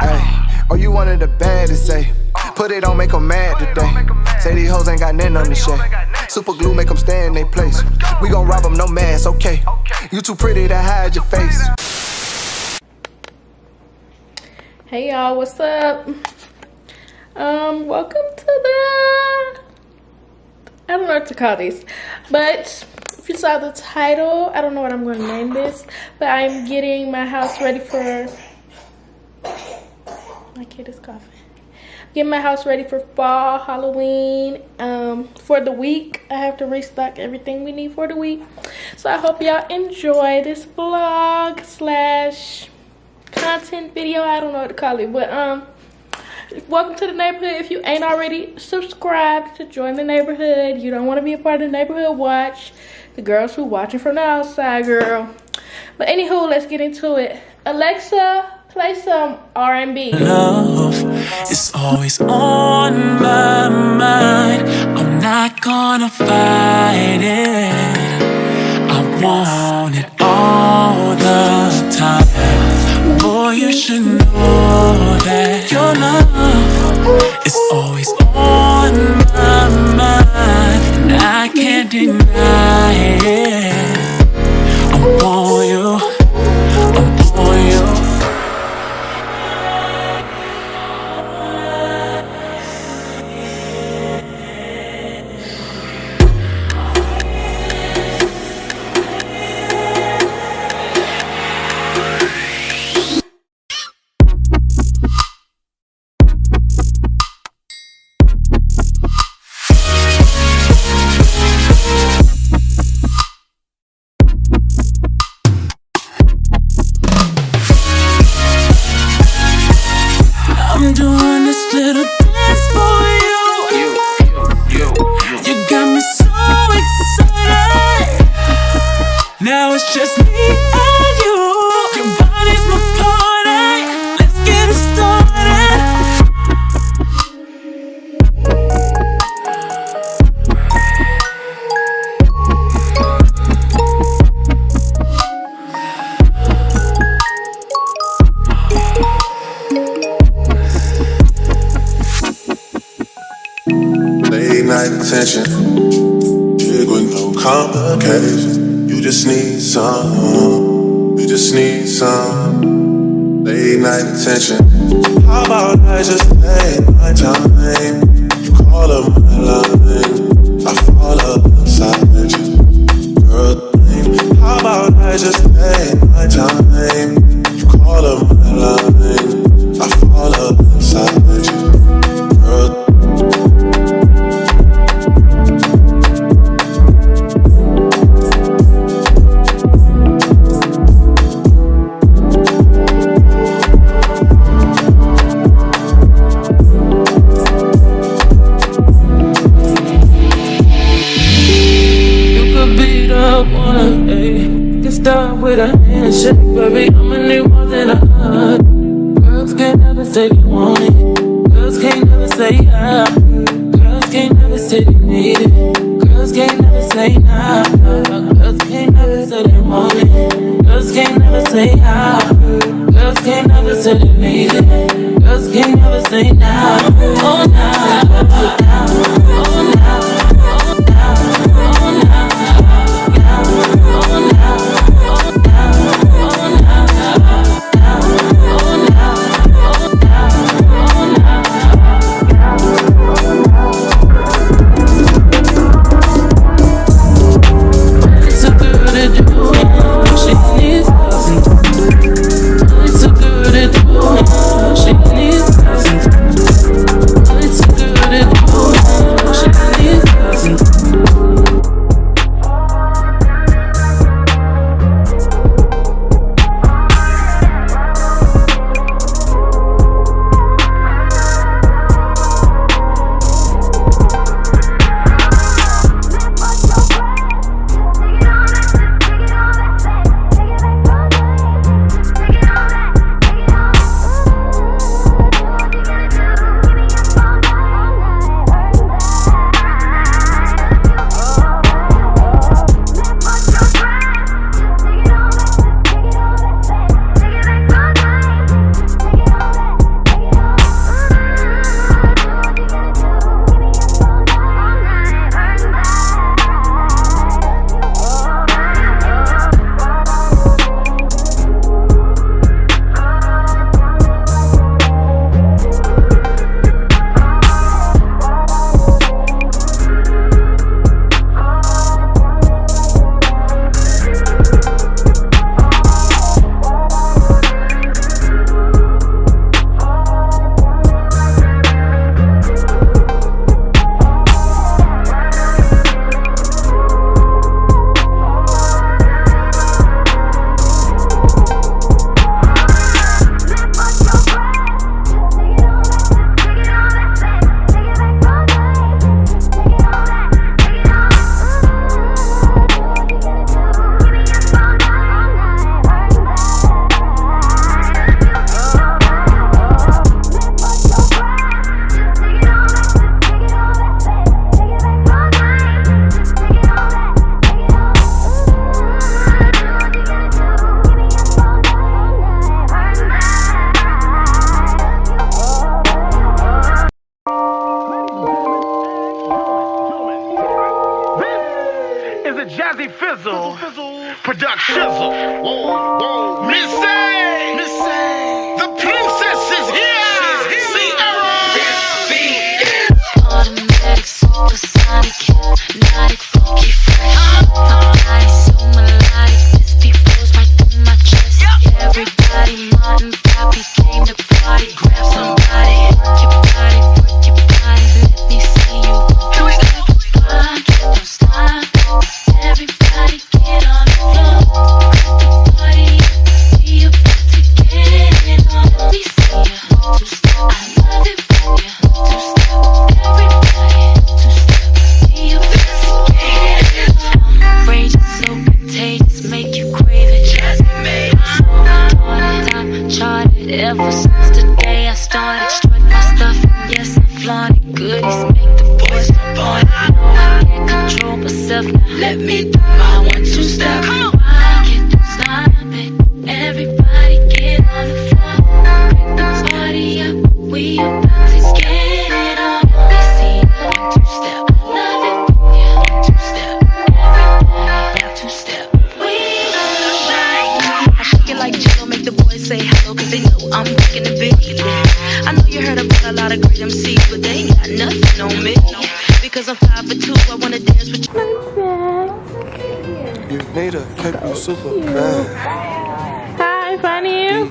Ay, oh, you wanted the bad to say. Put it on, make them mad today. Say these hoes ain't got nothing on the shade. Super glue, make them stay in their place. We gon' rob them, no mask, okay. You too pretty to hide your face. Hey y'all, what's up? Welcome to the, I don't know what to call these, but if you saw the title, I don't know what I'm gonna name this, but I'm getting my house ready for, my kid is coughing. Getting my house ready for fall, Halloween, for the week. I have to restock everything we need for the week. So I hope y'all enjoy this vlog slash content video. I don't know what to call it, but welcome to the neighborhood. If you ain't already subscribed, to join the neighborhood. You don't want to be a part of the neighborhood watch. The girls who watching from the outside, girl. But anywho, let's get into it. Alexa, play some R&B. Love is always on my mind. I'm not gonna fight it. I want it all the time. Boy, you should know that your love is always on my mind, and I can't deny it. I'm on you, I'm on you. I'm doing this little dance for you. You got me so excited. Now it's just me and you. Your body's my party. Let's get it started. Night attention, big with no complications. You just need some, you just need some late night attention. How about I just take my time? You call up my line, I fall up inside you. Girl, how about I just take my time? You call up my line, I fall up inside you. Girl, start with a handshake, baby. I'ma need more than a hug. Girls can't never say they want it. Girls can't never say yeah. Girls can't never say they need it. Girls can't never say nah. Girls can't never say they want it. Girls can't never say yeah. Girls can't never say they need it. Girls can't never say nah. Oh nah, oh nah, oh nah. She needs fizzle, product shizzle. Whoa, whoa, Missy, the princess is here. Automatic, supersonic, hypnotic, funky, fresh. My body so melodic, this beat flows right through my chest. Everybody, Martin, Bobby came to party. Grab somebody, work your body, let me see you. Don't stop, everybody get on the floor. The party, we about to get it on. Let me see you. I love it when you two-step. Everybody, two-step. We about to get it on. Outrageous, so contagious, make you crave it. Just made top charted ever since the day I started. Strut my stuff, and yes, I flaunt it. Goodies make the boys jump on it. No, I can't control myself now. Let me do my 1-2-step. Come on, don't stop it. Everybody get on the floor. Break the party up. We about to get it on. Let me see you 1-2-step. I love it. Yeah, 1-2-step. Everybody 2-step. We gonna shine. I shake it like Jill, make the boys say hello, cause they know I'm rocking the big. I know you heard about a lot of great MCs, but they ain't got nothing on me. Because I'm 5'2", I wanna dance with you. You need a cape, you super bad. Hi, funny you.